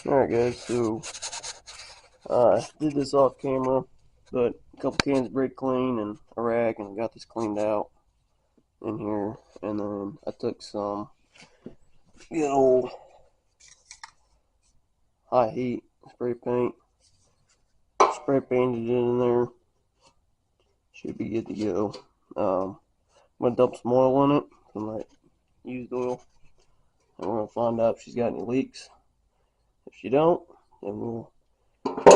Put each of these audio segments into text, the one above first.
Alright guys, so did this off camera, but a couple cans of brake clean and a rag and got this cleaned out in here, and then I took some good old high heat spray paint, spray painted it in there, should be good to go. I'm going to dump some oil in it, some like used oil, and we're going to find out if she's got any leaks. If she don't, then we'll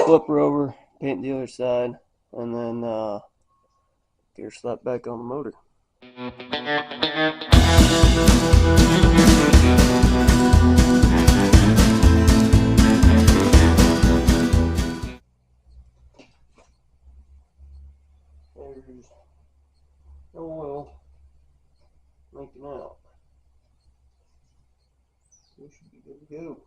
flip her over, paint the other side, and then get her slapped back on the motor. There's no oil leaking out. We should be good to go.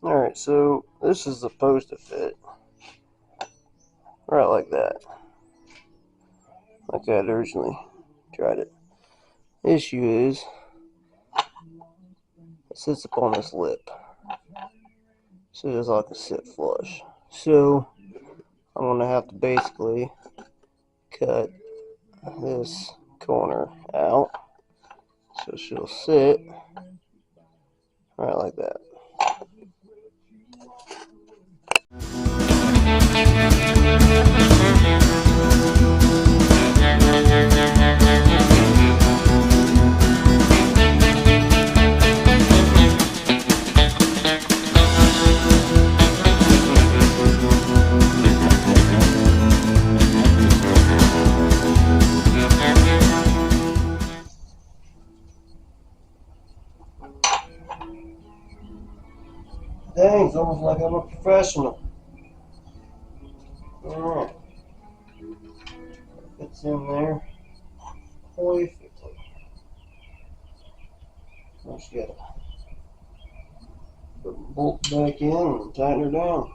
Alright, so this is supposed to fit right like that. Like I had originally tried it. The issue is it sits upon this lip, so it's like a sit flush. So I'm gonna have to basically cut this corner out so she'll sit right like that. Dang, it's almost like I'm a professional. Alright. Fits in there perfectly. Just gotta put the bolt back in and tighten her down.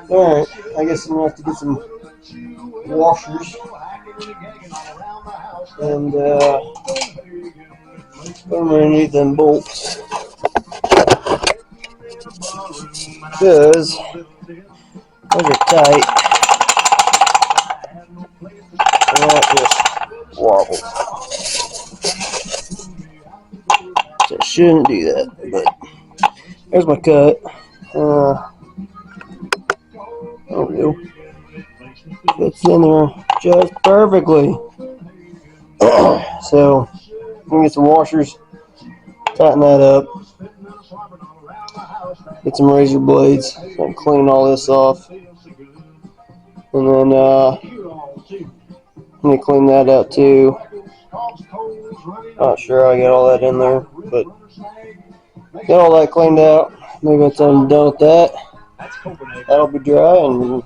Alright, I guess I'm gonna have to get some washers and put them underneath them bolts, because those are tight and that just wobbles. So I shouldn't do that, but there's my cut. There we go. Fits in there just perfectly. So I'm gonna get some washers, tighten that up, get some razor blades, and clean all this off, and then I'm gonna clean that out too. Not sure I got all that in there, but get all that cleaned out. Maybe once I'm done with that, that'll be dry and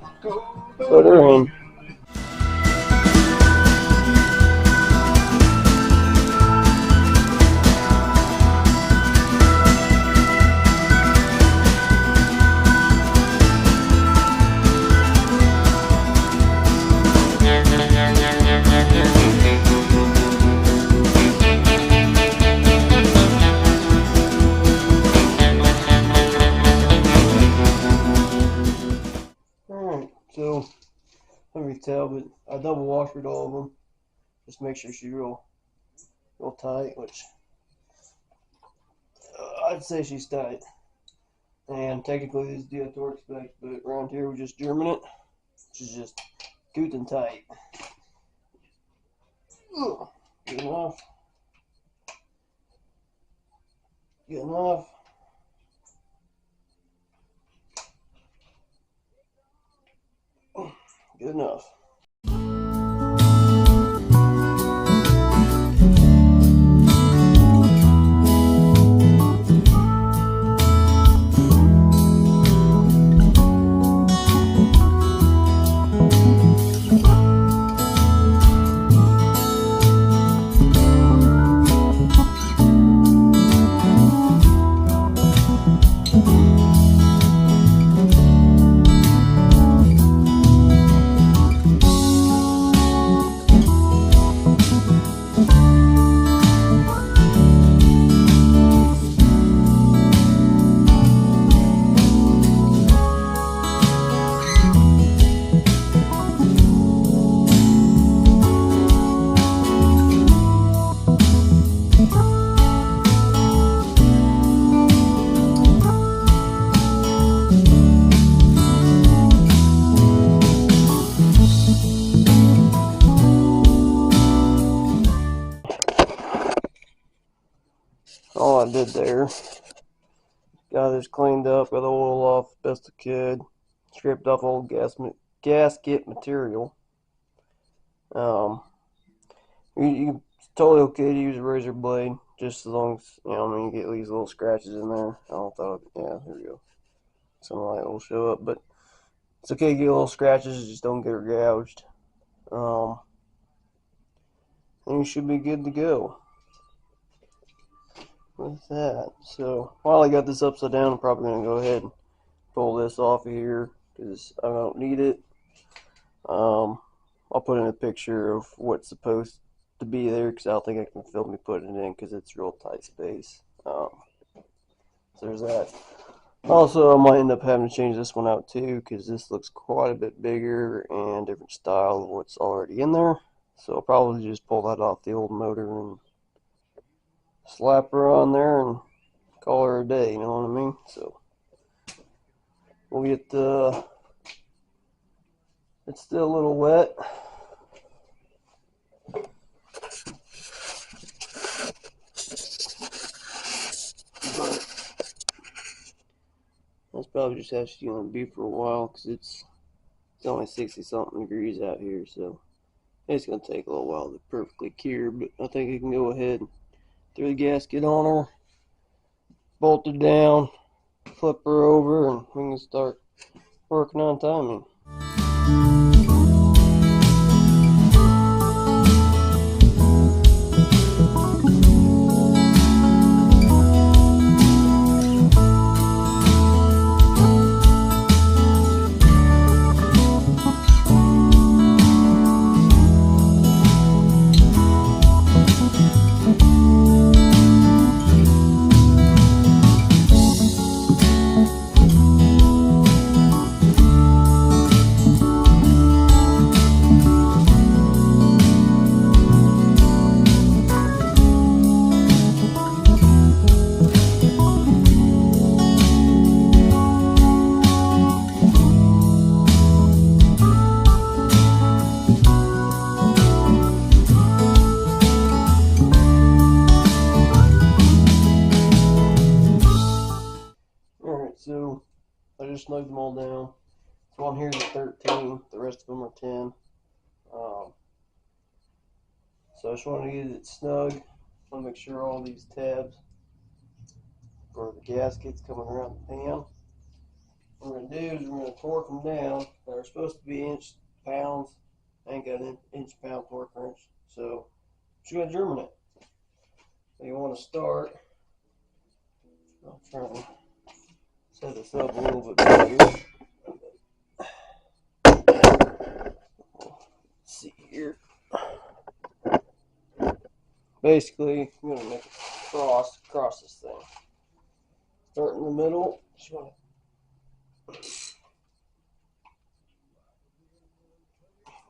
put her in. So, let me tell, but I double washed all of them. Just make sure she's real tight, which I'd say she's tight. And technically this is DI torque spec, but around here we just German it, which is just good and tight. Good enough. Good enough. Good enough. All I did there, got this cleaned up, got the oil off best I could, scraped off old gasket material. It's totally okay to use a razor blade, just as long as, I mean, you get these little scratches in there. I don't thought, yeah, here we go. Some light will show up, but it's okay to get little scratches, just don't get her gouged. And you should be good to go with that. So while I got this upside down, I'm probably going to go ahead and pull this off of here because I don't need it. I'll put in a picture of what's supposed to be there because I don't think I can film me putting it in because it's real tight space. So there's that. Also, I might end up having to change this one out too because this looks quite a bit bigger and different style of what's already in there. So I'll probably just pull that off the old motor and slap her on there and call her a day, you know what I mean? So we'll get it's still a little wet. But that's probably just how she's going to be for a while because it's only 60 something degrees out here, so it's going to take a little while to perfectly cure, but I think I can go ahead and throw the gasket on her, bolt her down, flip her over, and we can start working on timing. So I just snugged them all down. So one here is a 13, the rest of them are 10. So I just want to get it snug. I want to make sure all these tabs for the gaskets coming around the pan. What we're going to do is we're going to torque them down. They're supposed to be inch pounds. I ain't got an inch pound torque wrench, so I'm just going to German it. So you want to start. I'll try and set this up a little bit better. Let's see here. Basically, I'm going to make a cross across this thing. Start in the middle. Just want to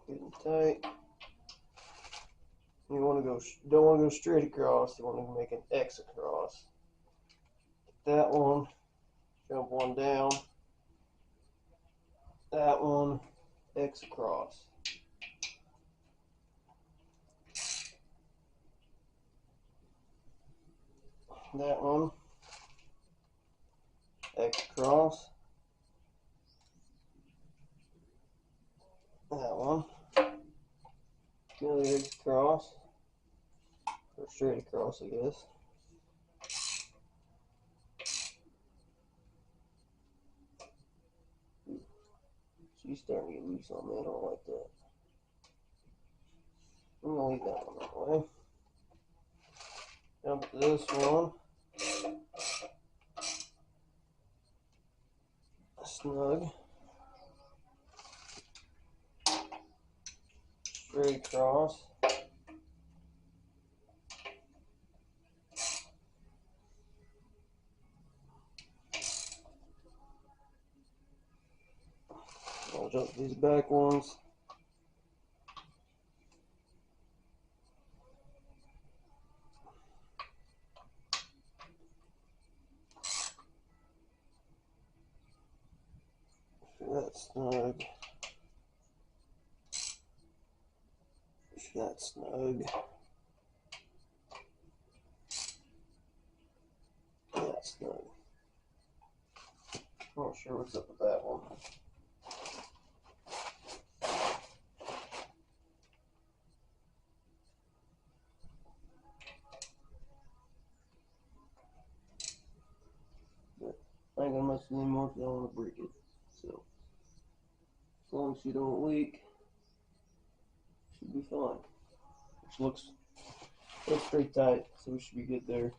get it tight. You don't want to go straight across. You want to make an X across. That one, jump one down. That one, X across. That one, X across. That one. Go across, or straight across, I guess. She's starting to get loose on me. I don't like that. I'm gonna leave that one that way. Jump to this one. Snug. Straight across. I'll jump these back ones. That's snug. That's snug. That's snug. I'm not sure what's up with that one. But I ain't gonna mess with it anymore because I don't want to break it. So, as long as you don't leak, should be fine. Which looks pretty tight, so we should be good there.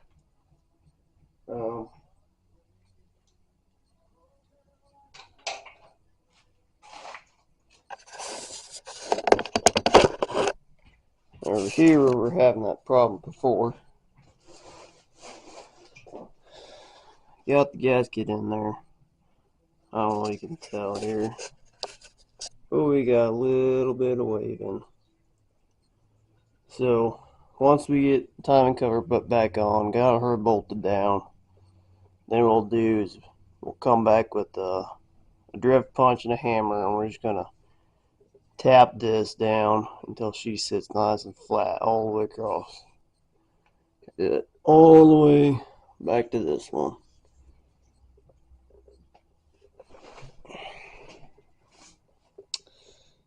Over here where we're having that problem before, got the gasket in there. I don't know if you can tell here, but we got a little bit of waving. So once we get the timing cover put back on, got her bolted down, then what we'll do is we'll come back with a drift punch and a hammer, and we're just gonna tap this down until she sits nice and flat all the way across. It all the way back to this one.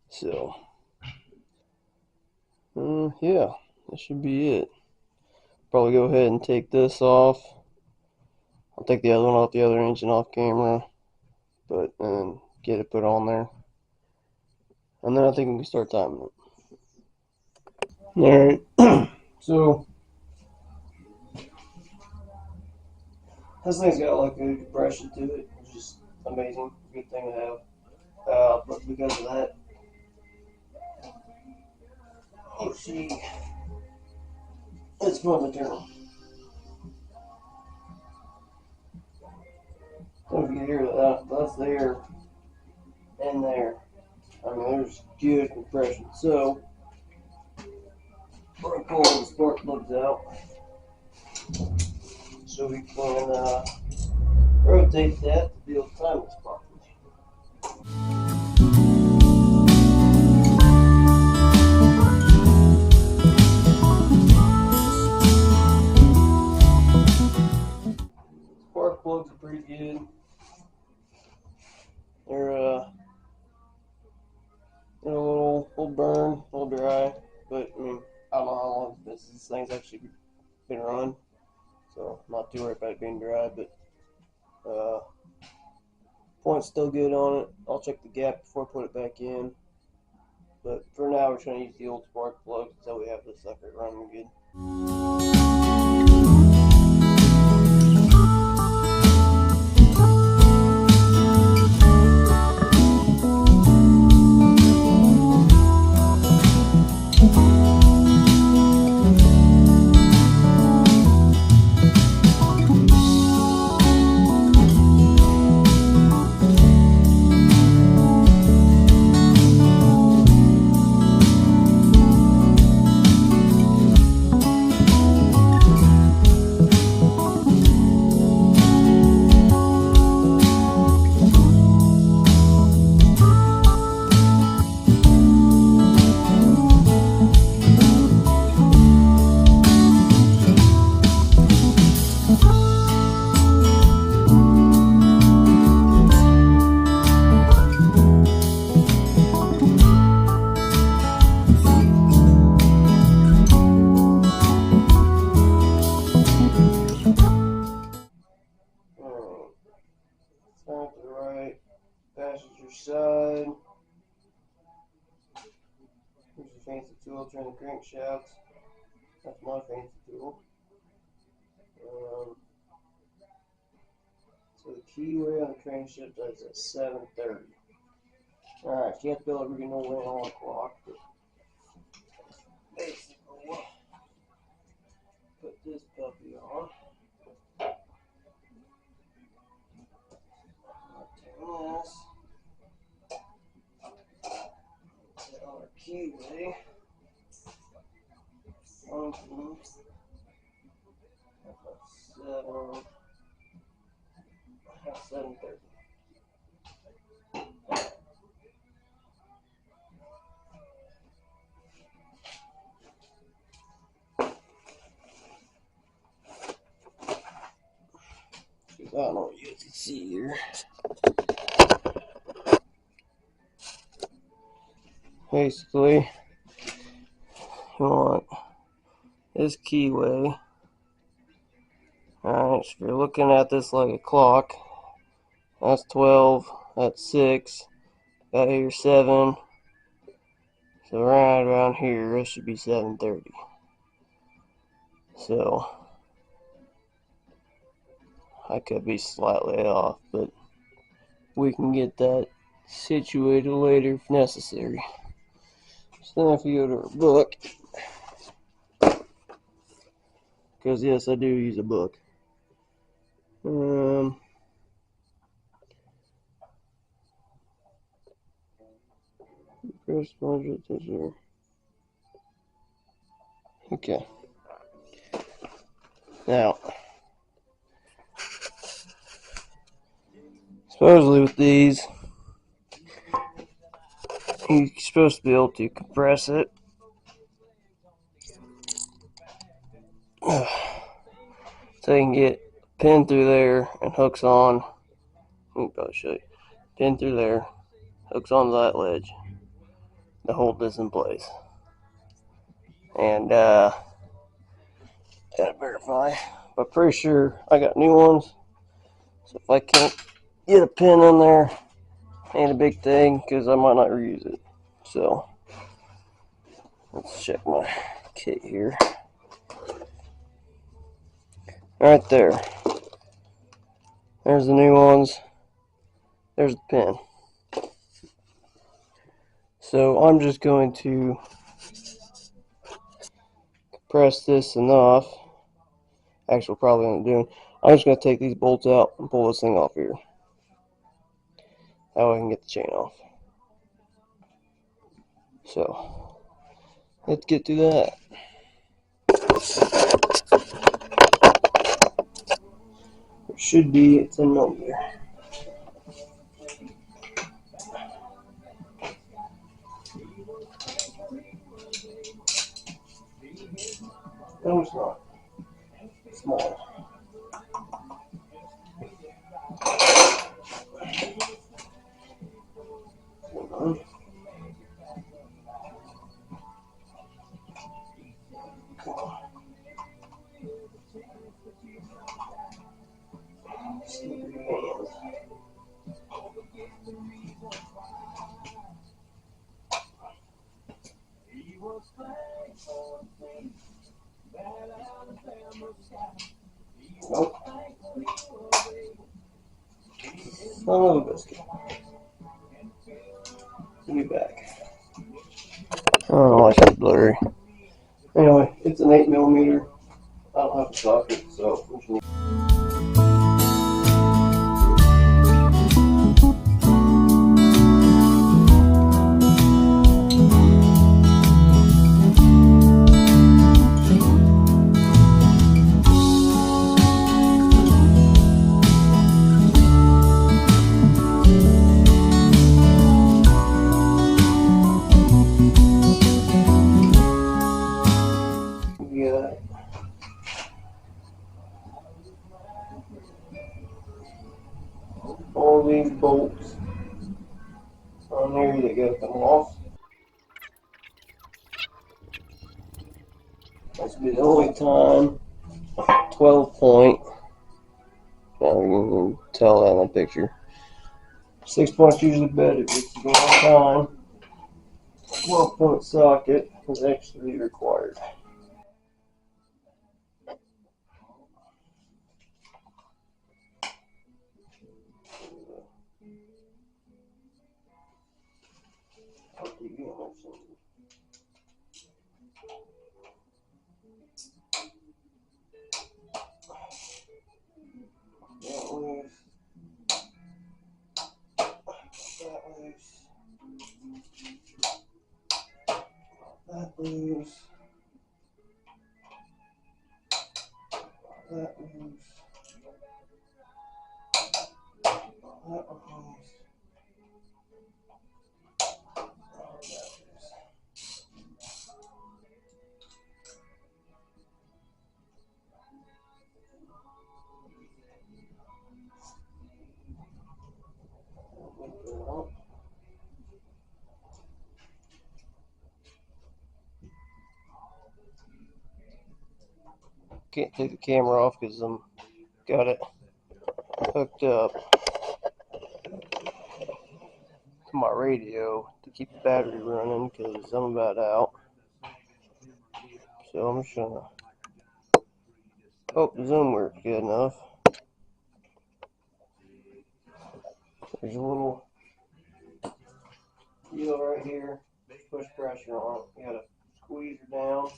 So, yeah, that should be it. Probably go ahead and take this off. I'll take the other one off the other engine off camera, and get it put on there. And then I think we can start timing it. Alright, so this thing's got like good compression to it, which is amazing. Good thing to have. But because of that, it's fun to turn. Don't forget here that's there and there. I mean, there's good compression. So, we're gonna pull the spark plugs out so we can rotate that to be able to time this properly. Spark plugs are pretty good. They're a little burn, a little dry, but I mean, I don't know how long this thing's actually been running, so I'm not too worried about it being dry, but point's still good on it. I'll check the gap before I put it back in, but for now we're trying to use the old spark plugs until we have this sucker running good. filter in the crankshaft. That's my fancy tool. So the keyway on the crankshaft is at 7:30. Alright, can't build every no way on the clock, but basically we'll put this puppy on. Turn this. Set on our keyway. Funky. That's 7:30. I don't know what you can see here. Basically, you want this keyway. Alright, so if you're looking at this like a clock, that's 12, that's 6, got here 7, so right around here, it should be 7:30. So, I could be slightly off, but we can get that situated later if necessary. So then if you go to our book, because yes, I do use a book. First budget this year. Okay. Now, supposedly with these, you're supposed to be able to compress it. So you can get a pin through there and hooks on. Let me probably show you. Pin through there, hooks onto that ledge to hold this in place. And gotta verify, but pretty sure I got new ones. So if I can't get a pin in there, ain't a big thing because I might not reuse it. So let's check my kit here. Right there. There's the new ones. There's the pin. So I'm just going to compress this enough. Actually, probably what I'm doing. I'm just going to take these bolts out and pull this thing off here. That way I can get the chain off. So let's get to that. It should be a 10 millimeter. No, it's not. It's small. Nope. Son of a biscuit. Give me back. I don't know why it's blurry. Anyway, it's an 8 millimeter. I don't have a socket, so we can get all these bolts on here that gotta come off. That's be the only time. 12 point. Now you can tell that in the picture. 6 points usually better if it's the wrong time. 12-point socket is actually required. That loose. That loose. That loose. Can't take the camera off because I'm got it hooked up to my radio to keep the battery running because I'm about out. So I'm just gonna hope the zoom works good enough. There's a little deal right here. Push pressure on it. You gotta squeeze her down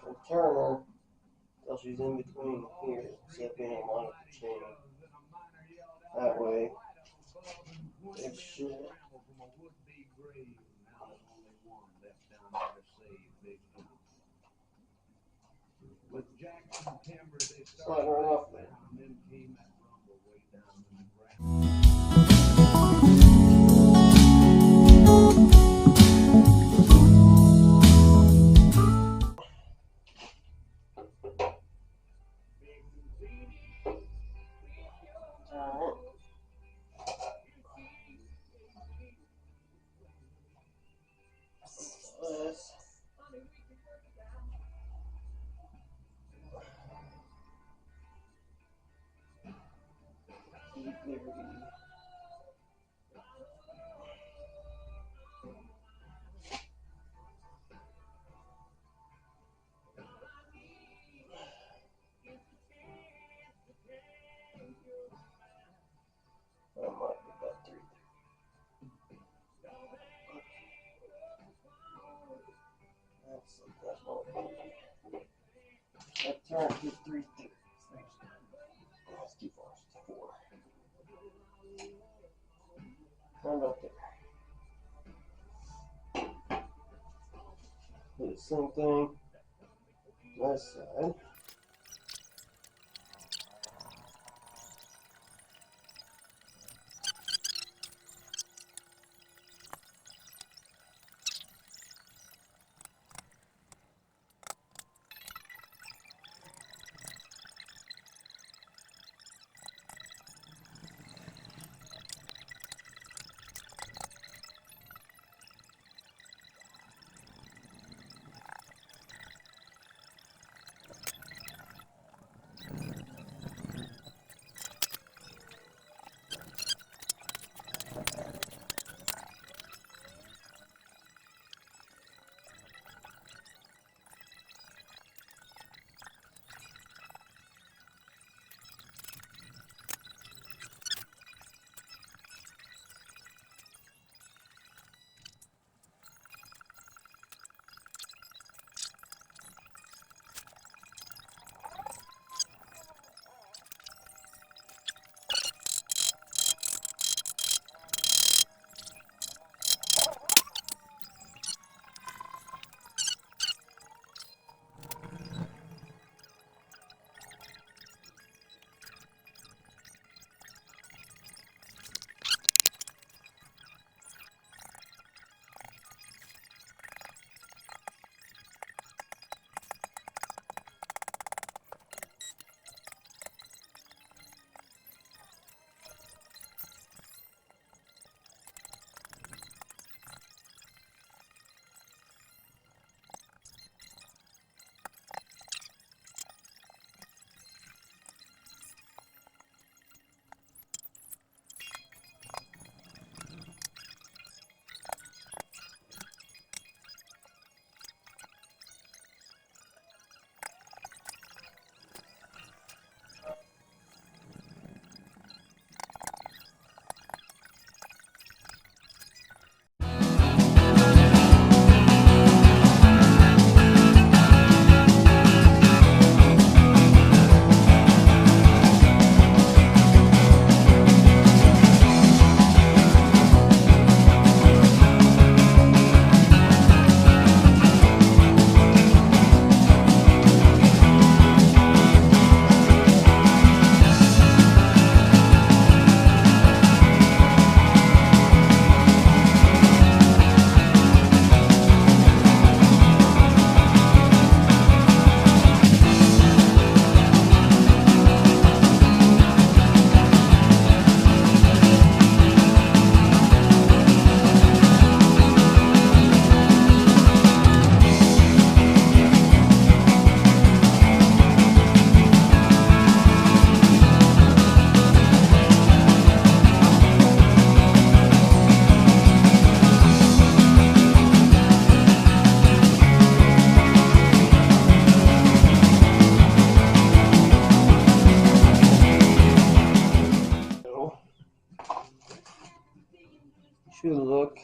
and turn her until she's in between here, except being able to the chain. That way, it should. Slide right off there. That might be about 3. That's not that turn to 3. That's too far. 4. Turn up there. Do the same thing. This side. to look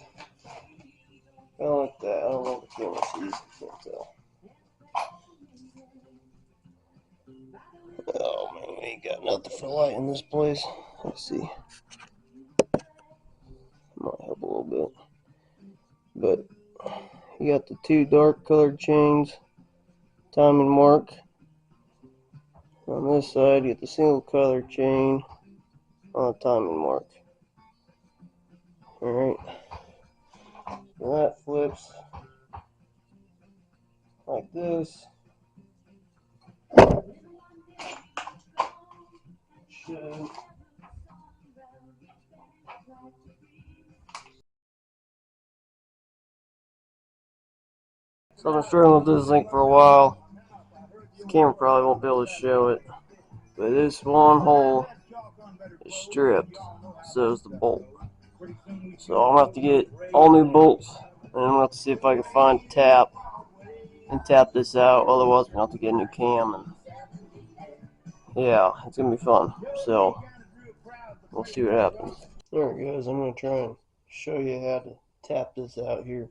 kind of like that. I don't know if the camera sees, can't tell. Oh man, we ain't got nothing for light in this place. Let's see. Might help a little bit. But you got the two dark colored chains, timing mark. On this side, you get the single colored chain on a timing mark. Alright. That flips like this. Should. So I've been struggling with this thing for a while. The camera probably won't be able to show it. But this one hole is stripped. So is the bolt. So I'm going to have to get all new bolts. And I'm going to have to see if I can find a tap and tap this out. Otherwise, I'm going to have to get a new cam. And yeah, it's going to be fun. So we'll see what happens. Alright guys, I'm going to try and show you how to tap this out here.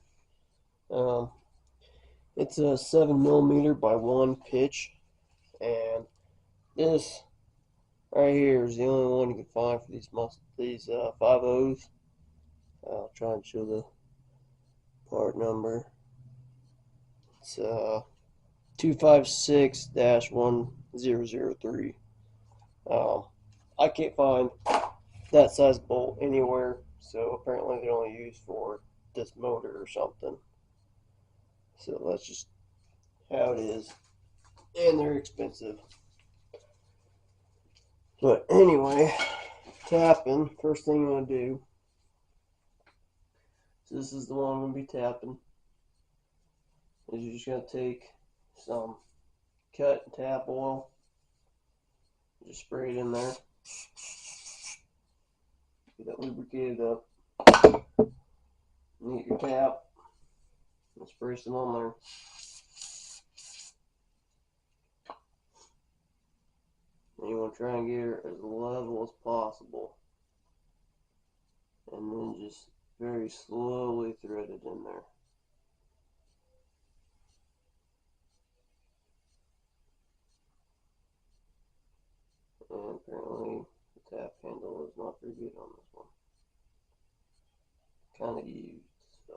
It's a 7mm by 1 pitch, and this right here is the only one you can find for these 5.0s. I'll try and show the part number. It's 256-1003. I can't find that size bolt anywhere, so apparently they're only used for this motor or something. So that's just how it is, and they're expensive. But anyway, tapping, first thing I'm going to do, so this is the one I'm going to be tapping, is you're just going to take some cut and tap oil, just spray it in there, get that lubricated up, and get your tap, and spray some on there. And you want to try and get her as level as possible, and then just very slowly thread it in there. And apparently the tap handle is not very good on this one. Kind of used, so.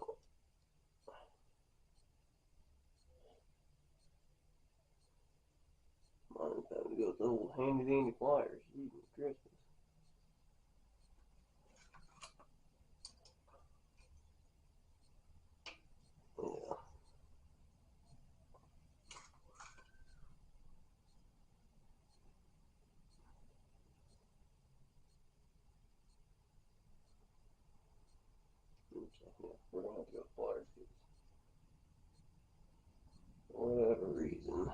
Mine's having to go with the old handy dandy pliers. Even Christmas. Yeah. Yeah, we're gonna have to go with pliers for whatever reason.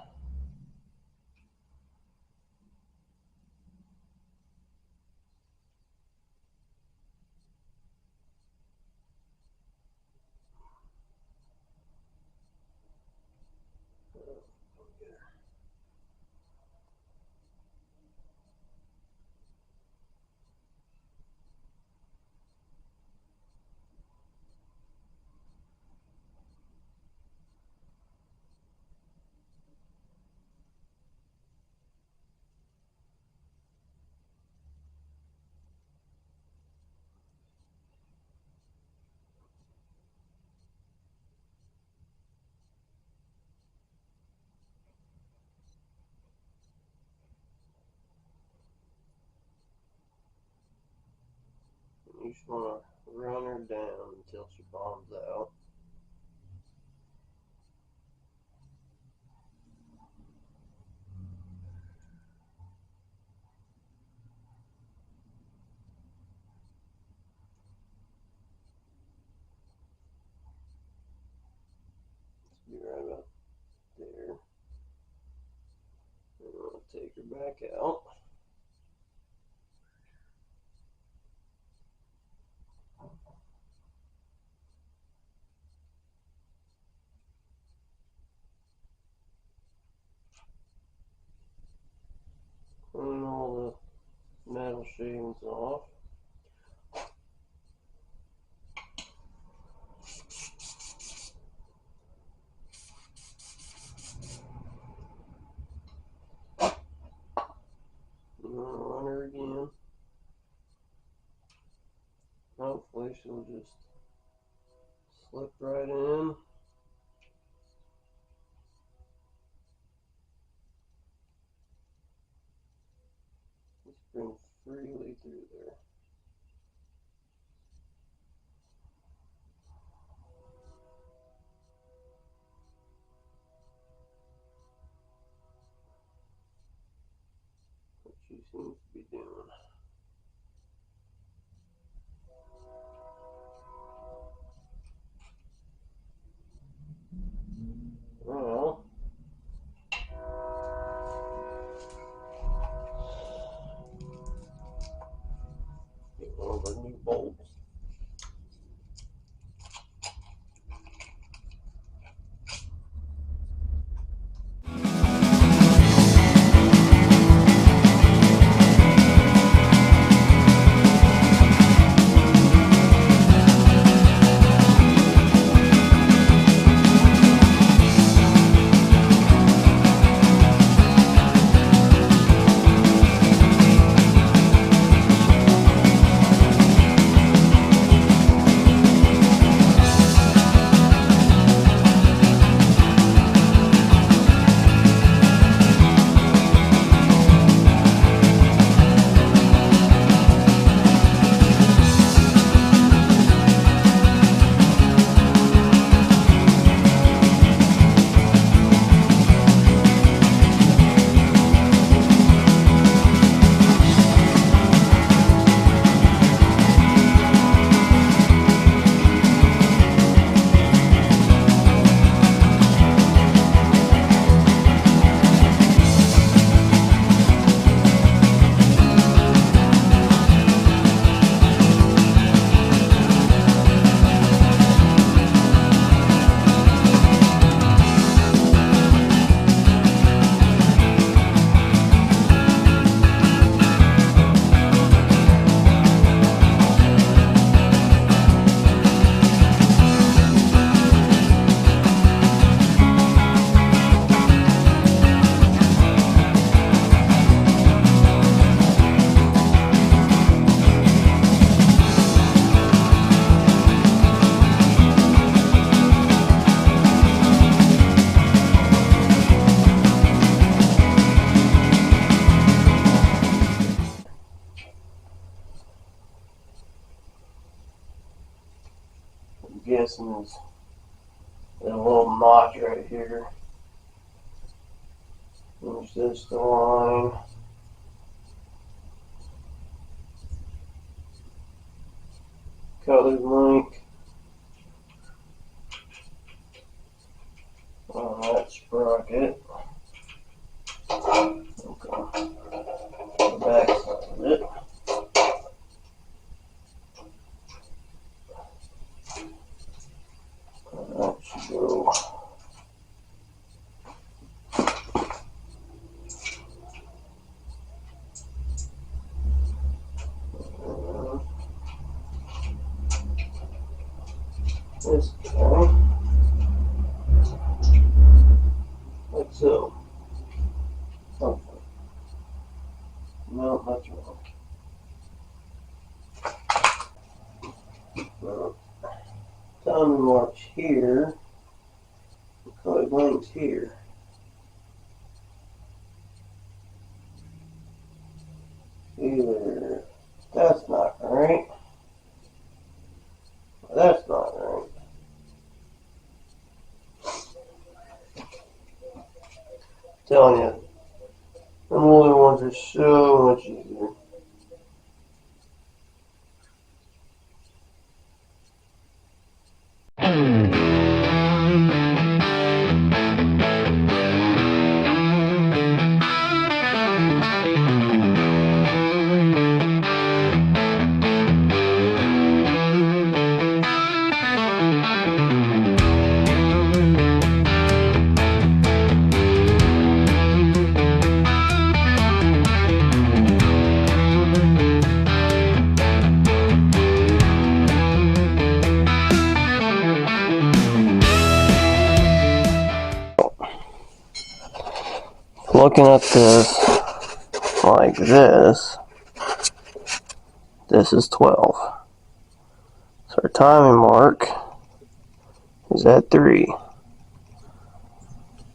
You just want to run her down until she bombs out. Be right about there. And we'll take her back out. Clean all the metal shavings off. Normally she'll just slip right in. Spring freely through there. What she seems to be doing. Well, get one of our new bolts. I'm guessing is a little notch right here. There's this the line. Color link on that sprocket. Okay. The back side of it. That should go. This guy. Like so. Something. No, that's wrong. No. Timing marks here. Color blanks here. Either that's not right. That's not right. Telling you, the older ones are so much easier. Looking at this like this is 12. So our timing mark is at 3.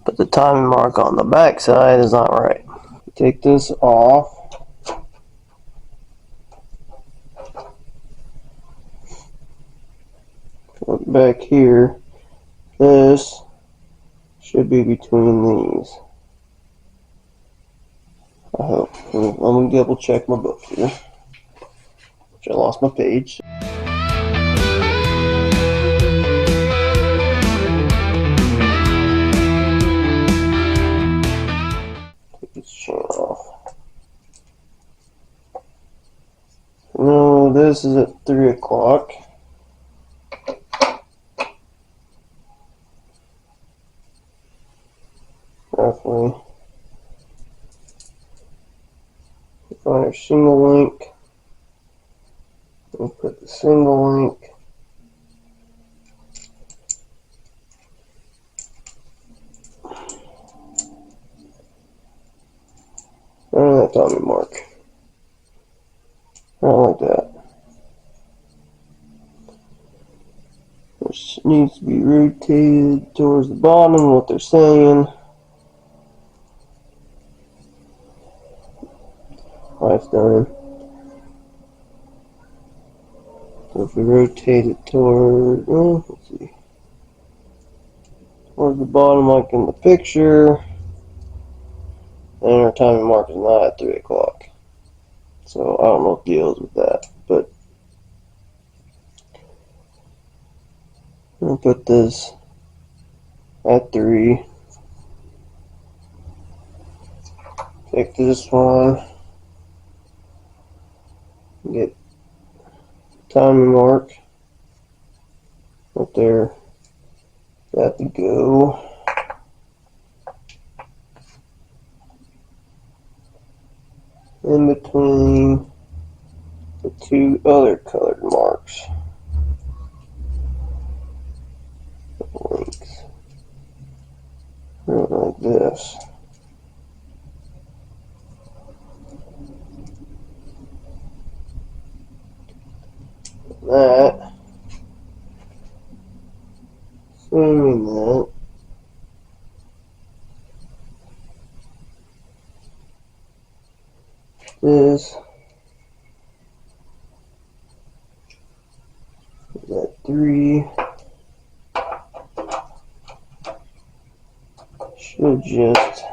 But the timing mark on the back side is not right. Take this off. Look back here. This should be between these. I hope. I'm going to double check my book here. Which I lost my page. Take this chain off. No, this is at 3 o'clock. Roughly. Find our single link. We'll put the single link. That timing mark. I don't like that. Which needs to be rotated towards the bottom, what they're saying. Lifetime. So if we rotate it toward, let's see, towards the bottom like in the picture, then our timing mark is not at 3 o'clock. So I don't know what deals with that, but I'm going to put this at 3. Take this one, get timing mark right there, that to go. In between the 2 other colored marks. Links. Like this. That. Assuming that. This is at 3. Should just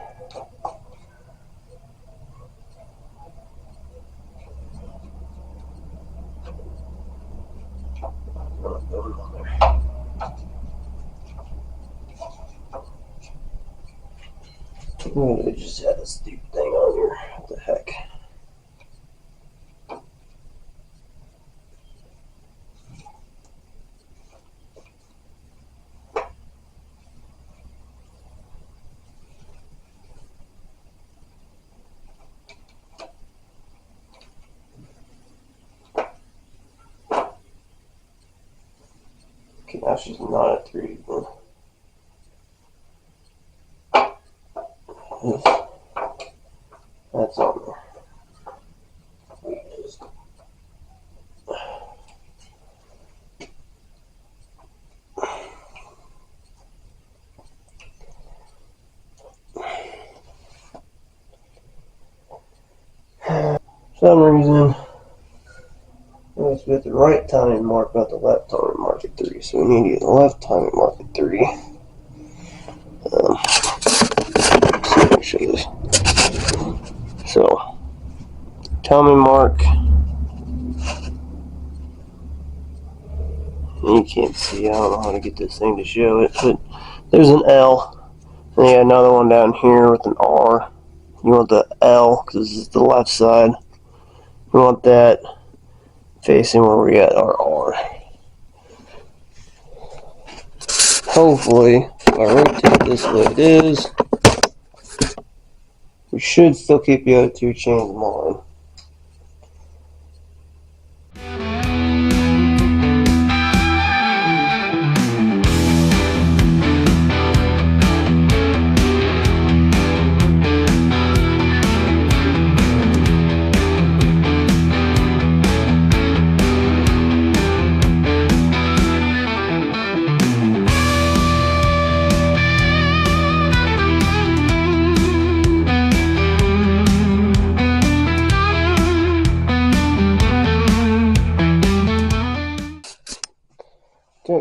I just had a stupid thing on here. What the heck? Okay, now she's not at 3 again. That's on there. For some reason, let's get the right timing mark, not the left timing mark at 3. So we need to get the left timing mark at 3. Let me show you this. So, timing mark. You can't see. I don't know how to get this thing to show it, but there's an L. And you got another one down here with an R. You want the L because this is the left side. You want that facing where we got our R. Hopefully, if I rotate this the way it is, we should still keep the other 2 chains in line.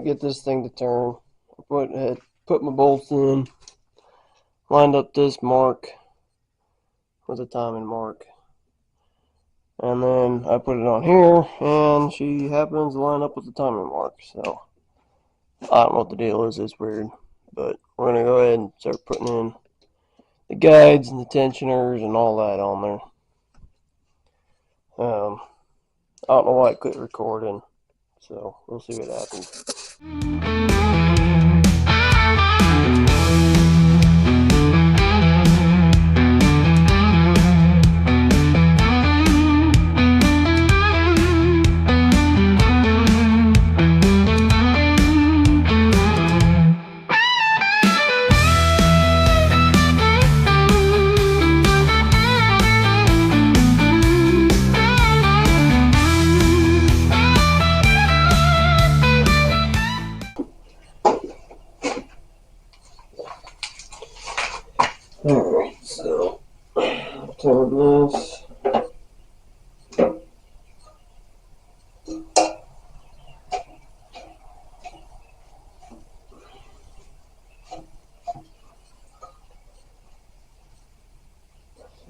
to get this thing to turn. I put my bolts in, lined up this mark with a timing mark, and then I put it on here, and she happens to line up with the timing mark. So I don't know what the deal is. It's weird, but we're gonna go ahead and start putting in the guides and the tensioners and all that on there. I don't know why I quit recording, so we'll see what happens. Alright, so turn this.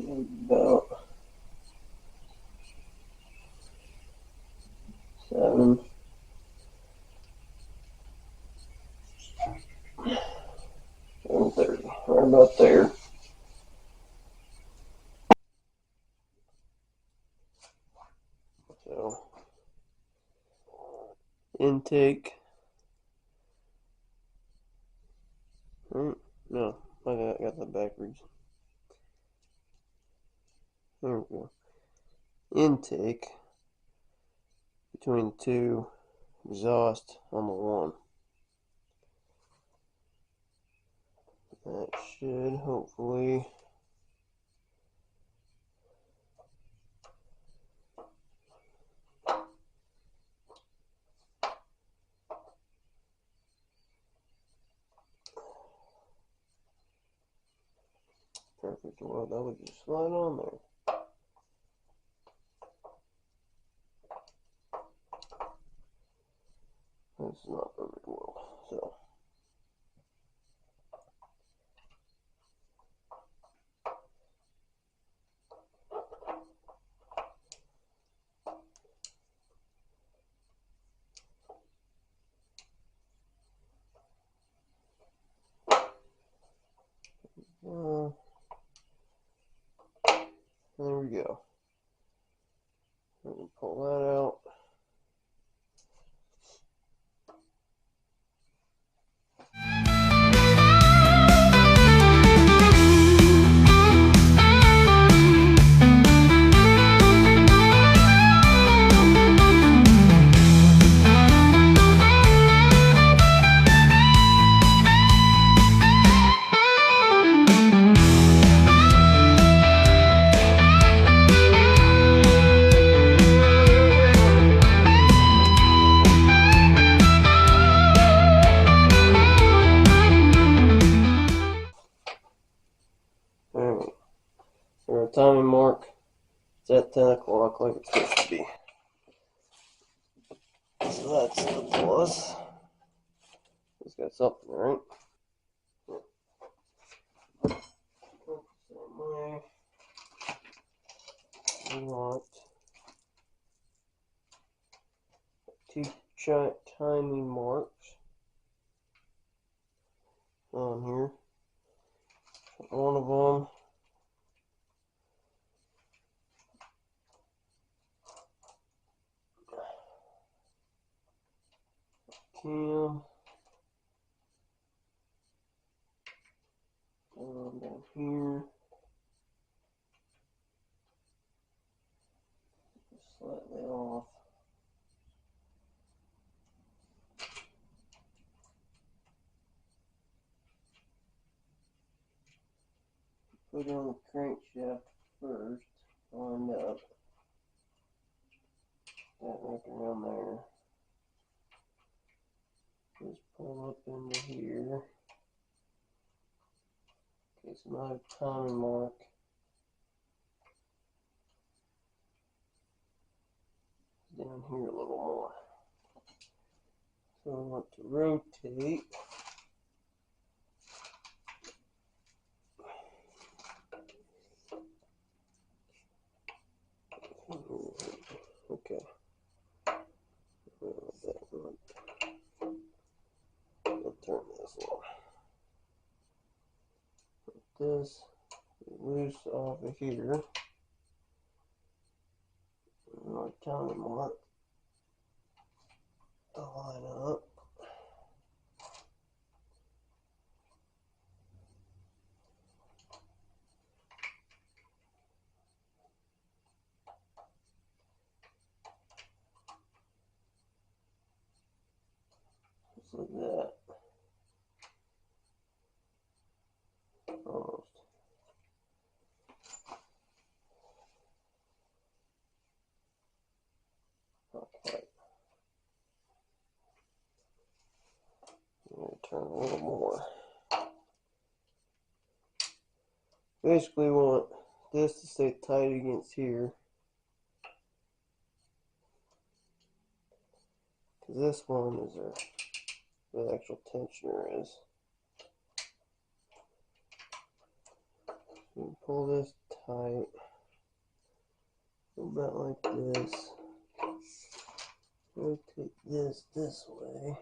About 7:30, right about there. So intake. No, I got that backwards. There we go. Intake between the two, exhaust on the one. That should hopefully perfect. Well, that would just slide on there. This is not perfect world, so. There we go. We'll pull that out. Alright, our timing mark is at 10 o'clock like it's supposed to be. So that's the plus. It's got something, right? Same way. We want two timing marks on here. One of them cam. Down here. Slightly off. Put it on the crankshaft first, lined up. That right around there. Just pull up into here. Okay, so now I have timing mark. Down here a little more. So I want to rotate. Okay. I'll turn this on. This loose off of here. Our time mark to line up. Just like that. Almost. Not quite. I'm going to turn a little more. Basically want this to stay tight against here. Because this one is where the actual tensioner is. So you pull this tight. About like this. Rotate this way.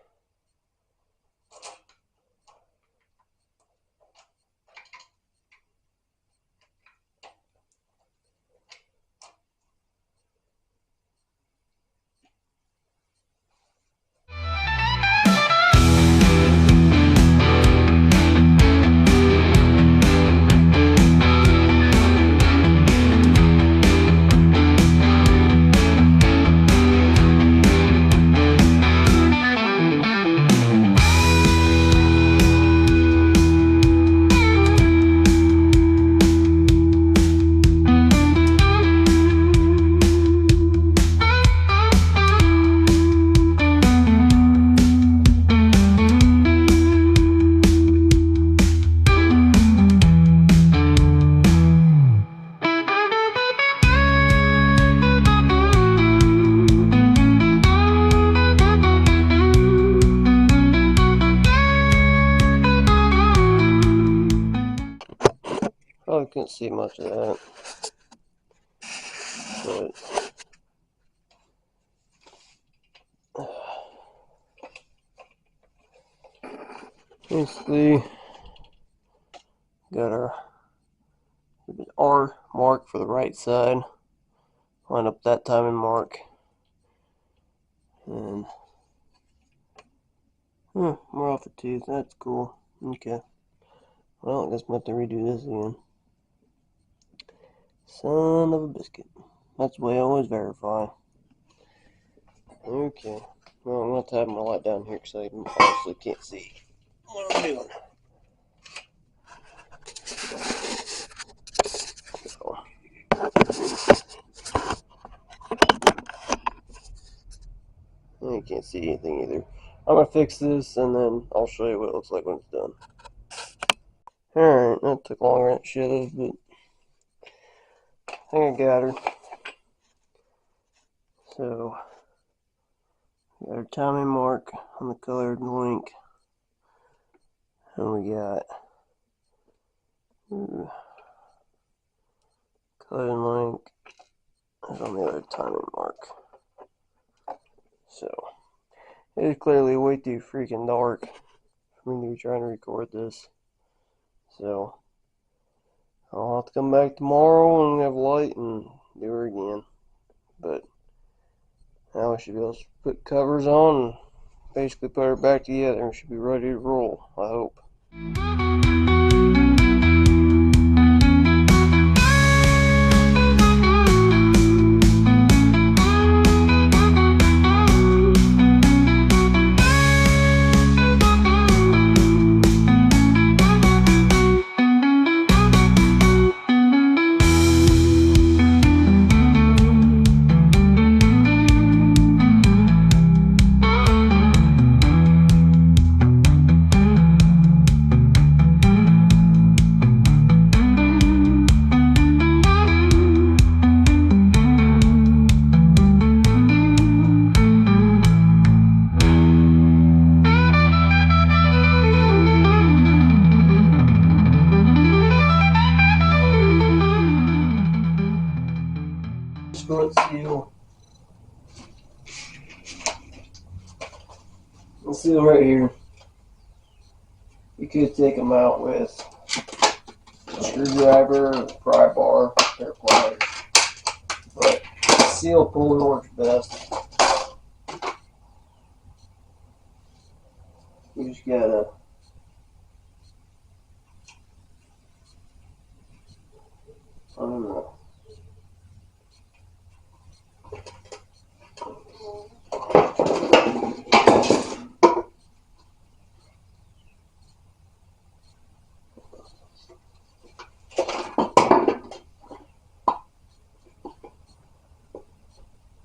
Probably couldn't see much of that, but basically got our R mark for the right side. Line up that timing mark, and we're off a tooth. That's cool. Okay. Well, I guess I'm going to have to redo this again. Son of a biscuit. That's the way I always verify. Okay. Well, I'm going to have my light down here because I honestly can't see what I'm doing. You can't see anything either. I'm going to fix this and then I'll show you what it looks like when it's done. Alright, that took longer than it should have, but I think I got her. So, we got our timing mark on the colored link, and we got colored link is on the other timing mark. So, it is clearly way too freaking dark for me to be trying to record this. So, I'll have to come back tomorrow and have light and do her again. But now we should be able to put covers on and basically put her back together and should be ready to roll, I hope. seal. The seal right here. You could take them out with a screwdriver, pry bar, or pliers, but the seal puller works best. You just gotta undo.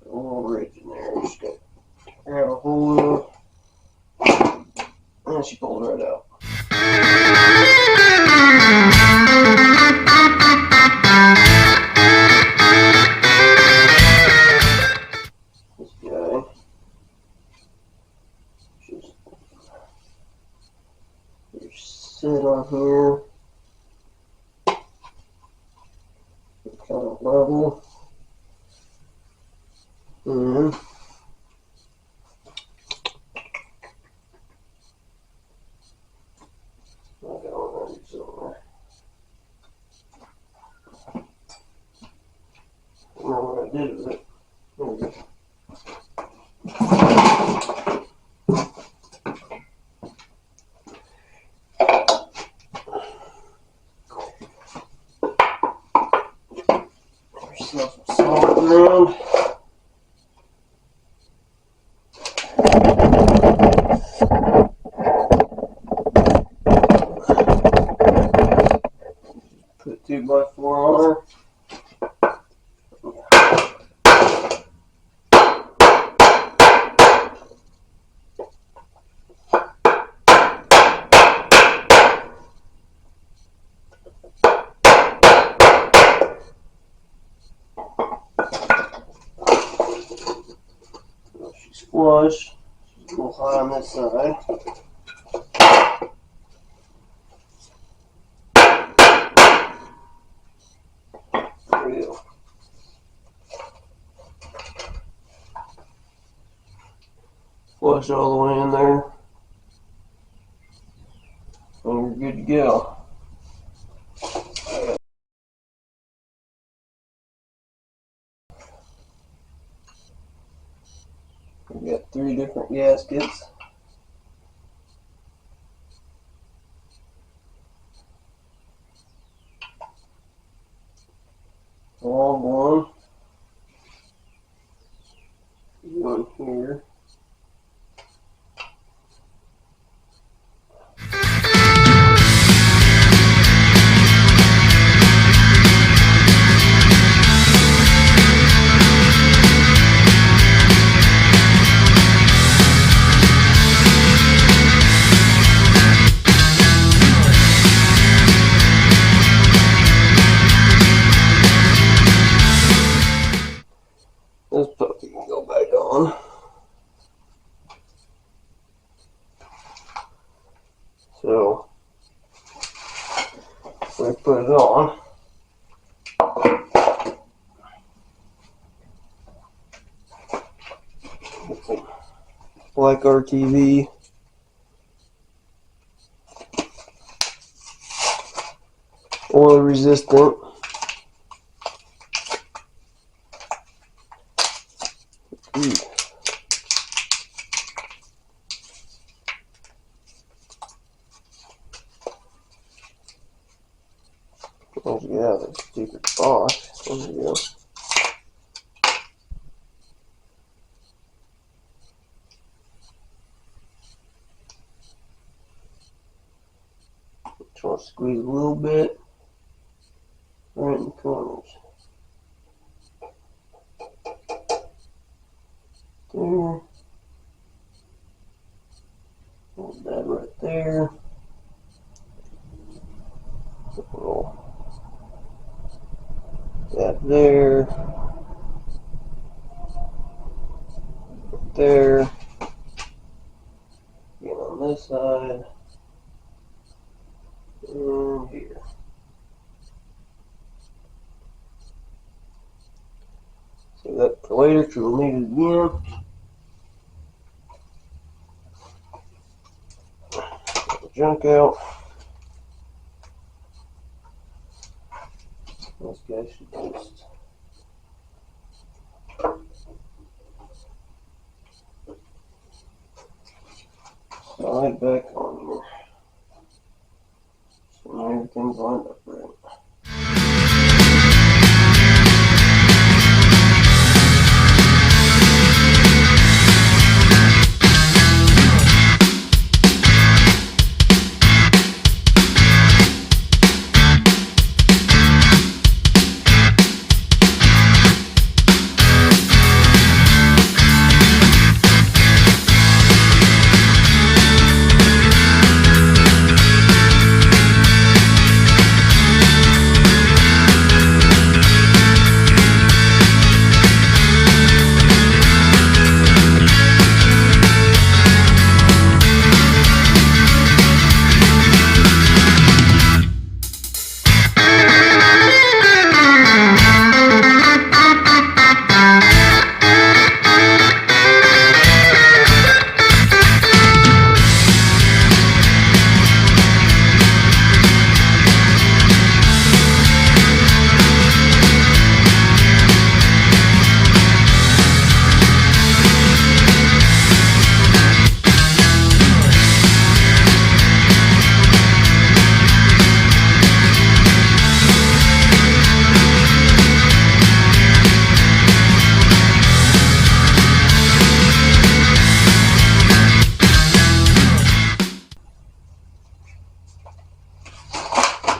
A little ridge in there. Just gotta grab a hold and she pulls right out. This guy just sit on here, kind of level, and I got one right somewhere. I don't know what I did with it. There we go. Yourself some solid ground. Put a 2x4 on her. She's flush. She's a little high on this side. There we go. Flush all the way in there, and you're good to go. We got 3 different gaskets. A long one here. This puppy can go back on. So, we put it on. Like RTV. Oil resistant. Oh yeah, the stupid box. There we go. Try to squeeze a little bit right in the corners. There. Hold that right there. Little that there. There. Again on this side. And here. So that for later because we'll need it again. Get the junk out. This guy should just slide back on here. So now everything's lined up right.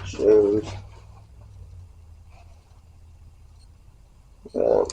Shows that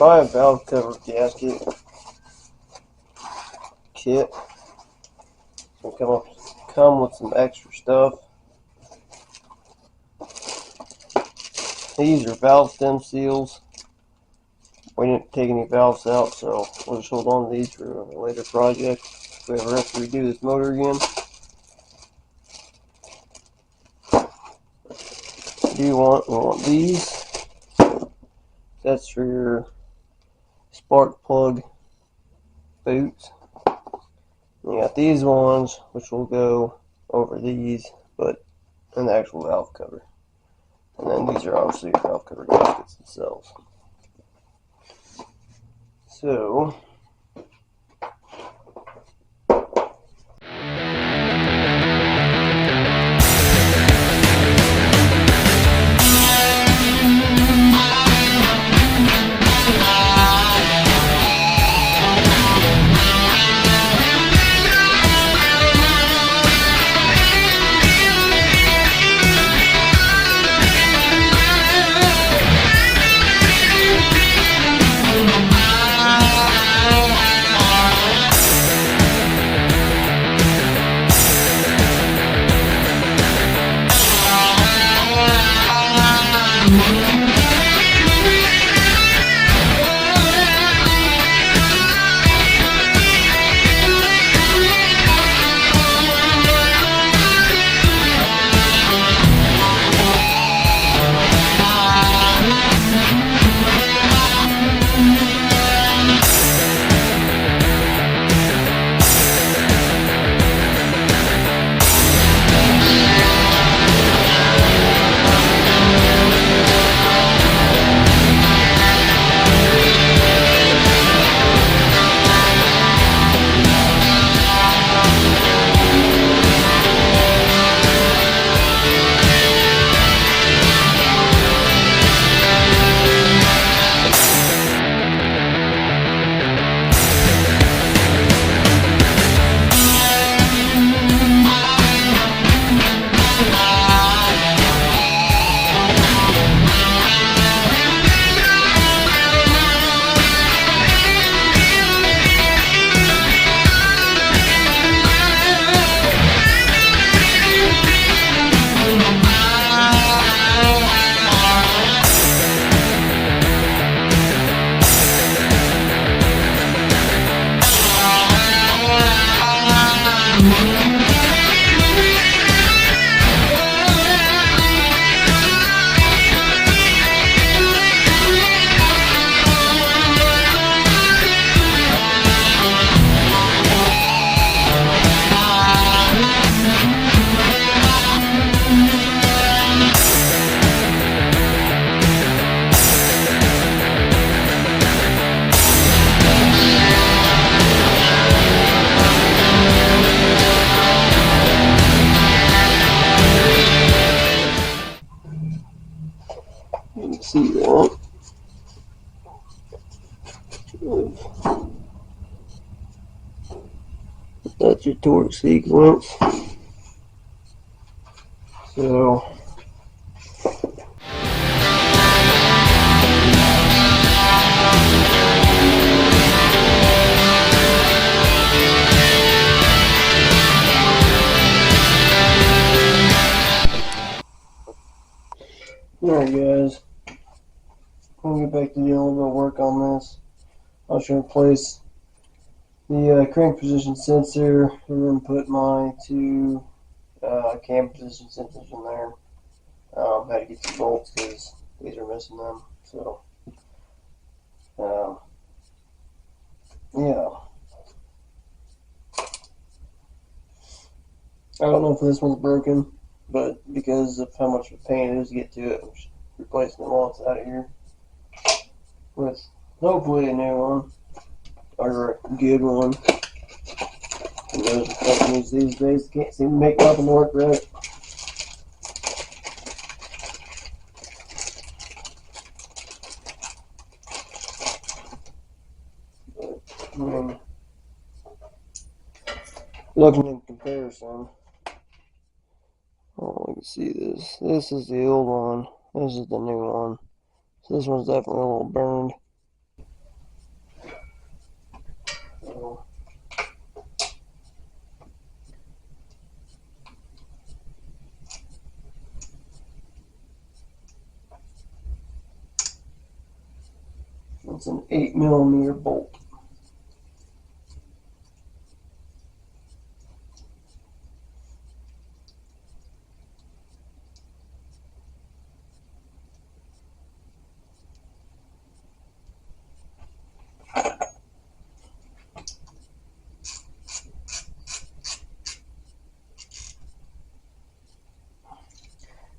buy a valve cover gasket kit. So come with some extra stuff. These are valve stem seals. we didn't take any valves out, so we'll just hold on to these for a later project if we ever have to redo this motor again. We want these. That's for your spark plug boots. You got these ones, which will go over these, but in the actual valve cover. And then these are obviously your valve cover gaskets themselves. So, you can see that. That's your torque sequence. So, alright guys, I'll get back to doing a little bit of work on this. I'll should replace the crank position sensor and then put my two cam position sensors in there. I had to get some bolts because these are missing them. So, yeah. I don't know if this one's broken, but because of how much of a pain it is to get to it, I'm just replacing it while it's out of here with hopefully a new one or a good one. And those companies these days can't seem to make nothing work right. But, looking in comparison, oh, you can see this. This is the old one. This is the new one. So this one's definitely a little burned. So, It's an 8mm bolt.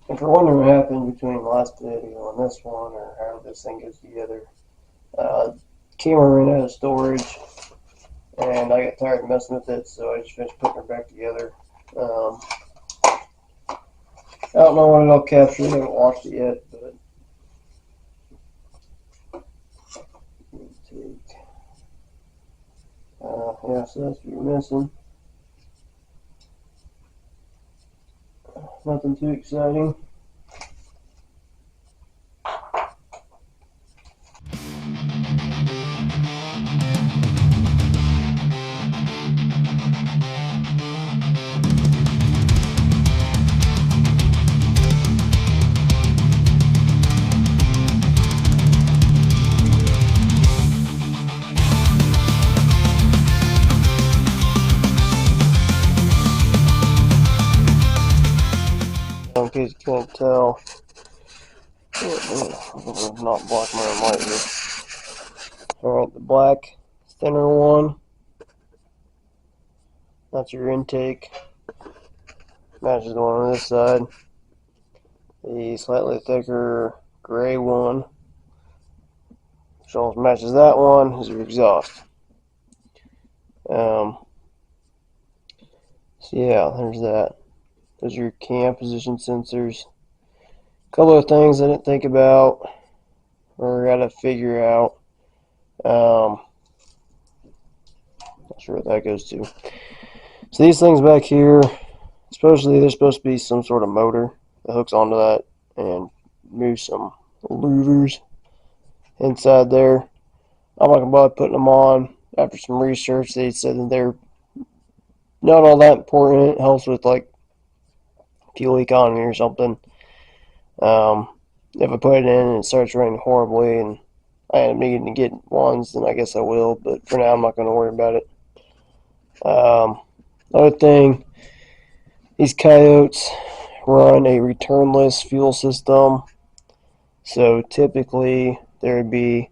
If you're wondering what happened between the last video and this one, or how this thing goes together, camera ran out of storage, and I got tired of messing with it, so I just finished putting her back together. I don't know when it'll capture. I haven't watched it yet, but yeah, so that's what you're missing. Nothing too exciting. In case you can't tell, not blocking my light here. Alright, the black thinner one, that's your intake. Matches the one on this side. The slightly thicker gray one, which almost matches that one, is your exhaust. So yeah, there's that. Those are your cam position sensors. A couple of things I didn't think about or got to figure out. Not sure what that goes to. So these things back here, supposedly there's supposed to be some sort of motor that hooks onto that and moves some louvers inside there. I'm not gonna bother putting them on. After some research, they said that they're not all that important. It helps with like fuel economy or something. If I put it in and it starts raining horribly and I end up needing to get ones, then I guess I will. But for now, I'm not going to worry about it. Another thing, these Coyotes run a returnless fuel system. So typically there would be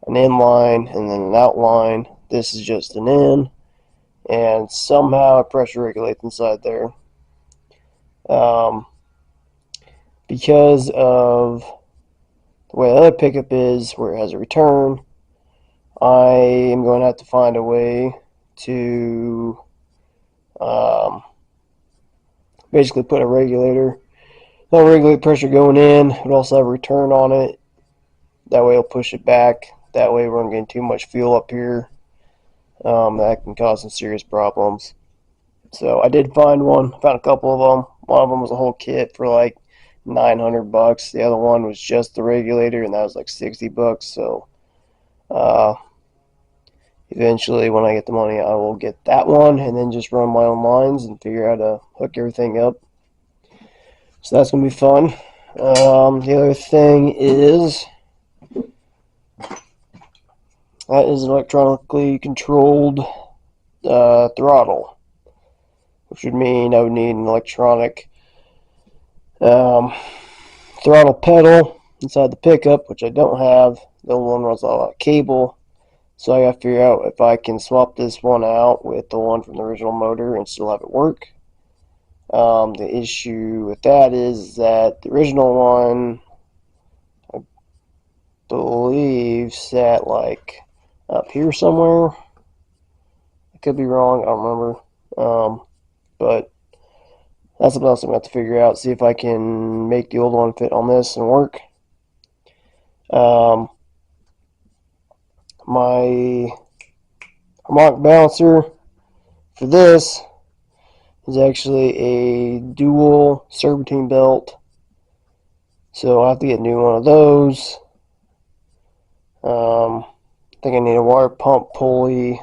an in line and then an out line. This is just an in, and somehow it pressure regulates inside there. Because of the way the other pickup is, where it has a return, I am going to have to find a way to basically put a regulator. It'll regulate pressure going in. It'll also have a return on it. That way it'll push it back. That way we aren't getting too much fuel up here. That can cause some serious problems. So I did find one. Found a couple of them. One of them was a whole kit for like $900. The other one was just the regulator, and that was like $60. So eventually, when I get the money, I will get that one and then just run my own lines and figure out how to hook everything up. So that's going to be fun. The other thing is, that is an electronically controlled throttle, which would mean I would need an electronic throttle pedal inside the pickup, which I don't have. The old one runs all out cable. So I got to figure out if I can swap this one out with the one from the original motor and still have it work. The issue with that is that the original one, I believe, sat like up here somewhere. I could be wrong, I don't remember. But that's something else I'm going to have to figure out. See if I can make the old one fit on this and work. My harmonic balancer for this is actually a dual serpentine belt, so I'll have to get a new one of those. I think I need a water pump pulley. I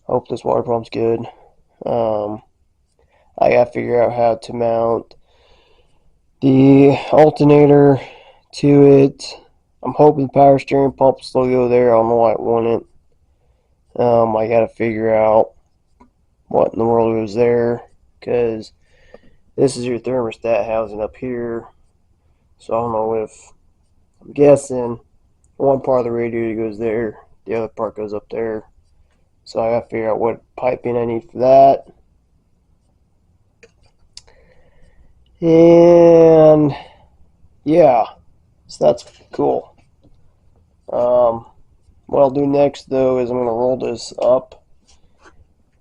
hope this water pump's good. I gotta figure out how to mount the alternator to it, I'm hoping the power steering pump will still go there. I don't know why it wouldn't. I gotta figure out what in the world goes there, because this is your thermostat housing up here. So I don't know if, I'm guessing one part of the radiator goes there, the other part goes up there. So I gotta figure out what piping I need for that. And yeah, so that's cool. What I'll do next though is I'm gonna roll this up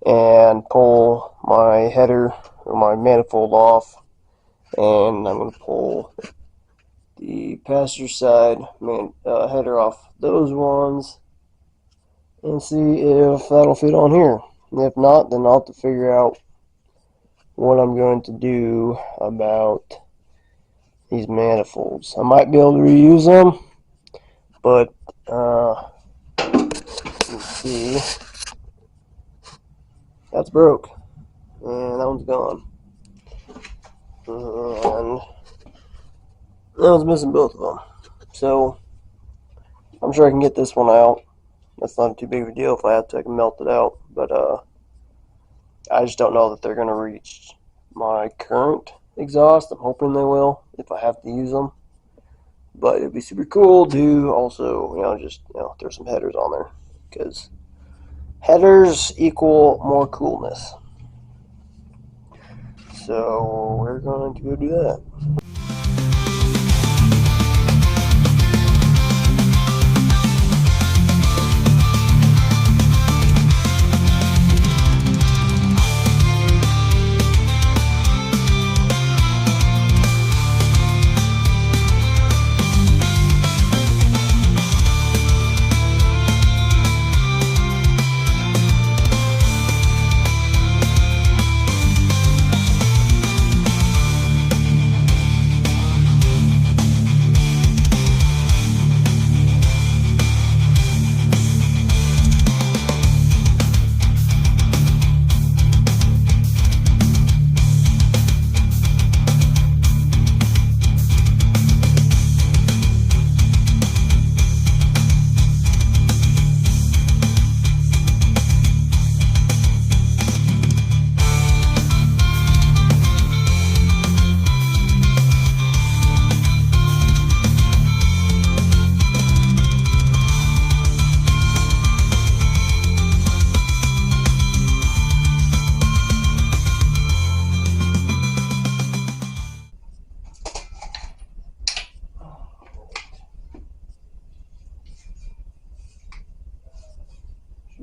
and pull my header or my manifold off, and I'm gonna pull the passenger side header off those ones and see if that'll fit on here. And if not, then I'll have to figure out what I'm going to do about these manifolds. I might be able to reuse them, but let's see. That's broke, and that one's gone, and that one's missing both of them. So I'm sure I can get this one out. That's not too big of a deal. If I have to, I can melt it out. But I just don't know that they're going to reach my current exhaust. I'm hoping they will if I have to use them. But it'd be super cool to also, just throw some headers on there, because headers equal more coolness. So we're going to go do that.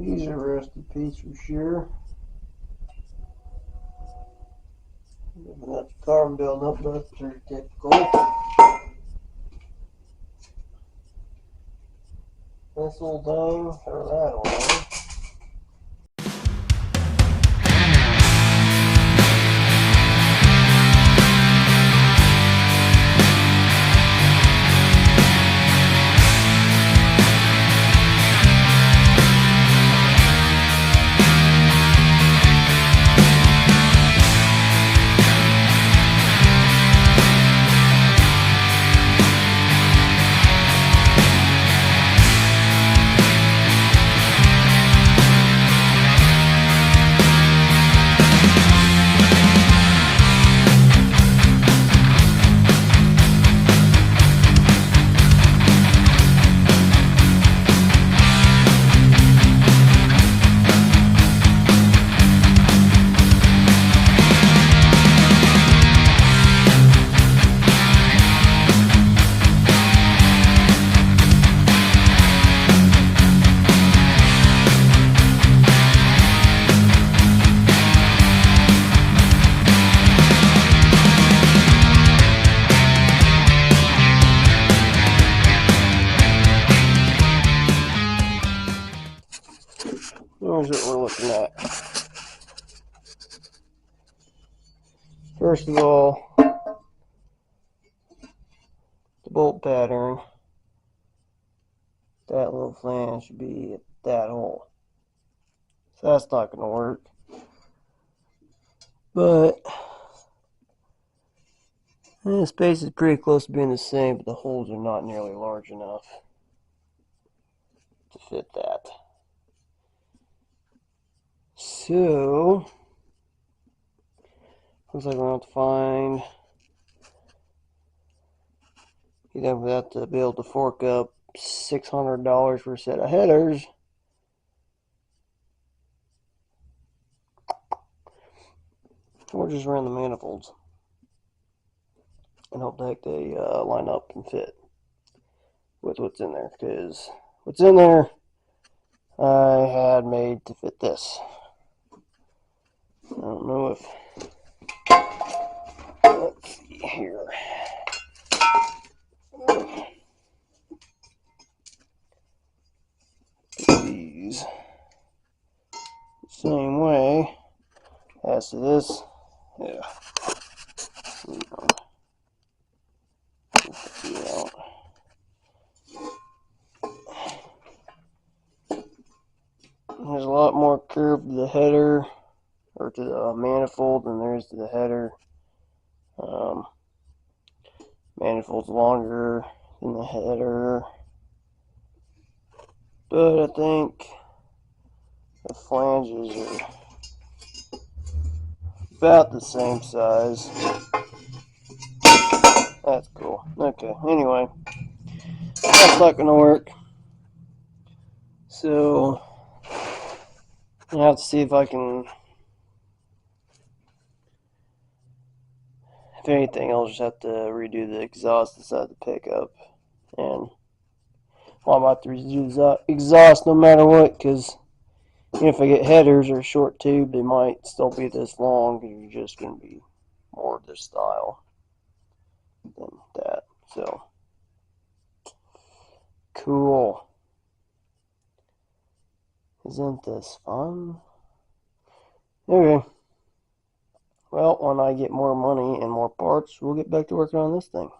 She's a rusted piece for sure. That's carbon building up, that's pretty typical. This little thing, throw that away. Here's what we're looking at. First of all, the bolt pattern, that little flange should be at that hole. So that's not going to work. But And the space is pretty close to being the same, but the holes are not nearly large enough to fit that. So, looks like we're going to have to find, you'd have to be able to fork up $600 for a set of headers. Or just run the manifolds and hope that they line up and fit with what's in there, because what's in there I had made to fit this. I don't know if, let's see here. These same way as to this. Yeah. There's a lot more curve to the header, or to the manifold, than there is to the header. Manifold's longer than the header, but I think the flanges are about the same size. That's cool. Okay, anyway, that's not gonna work. So I have to see if I can, if anything, I'll just have to redo the exhaust inside the pickup. And well, I'm about to redo the exhaust no matter what, because even if I get headers or a short tube, they might still be this long, because you're just going to be more of this style than that. So, cool. Isn't this fun? Okay. Well, when I get more money and more parts, we'll get back to working on this thing.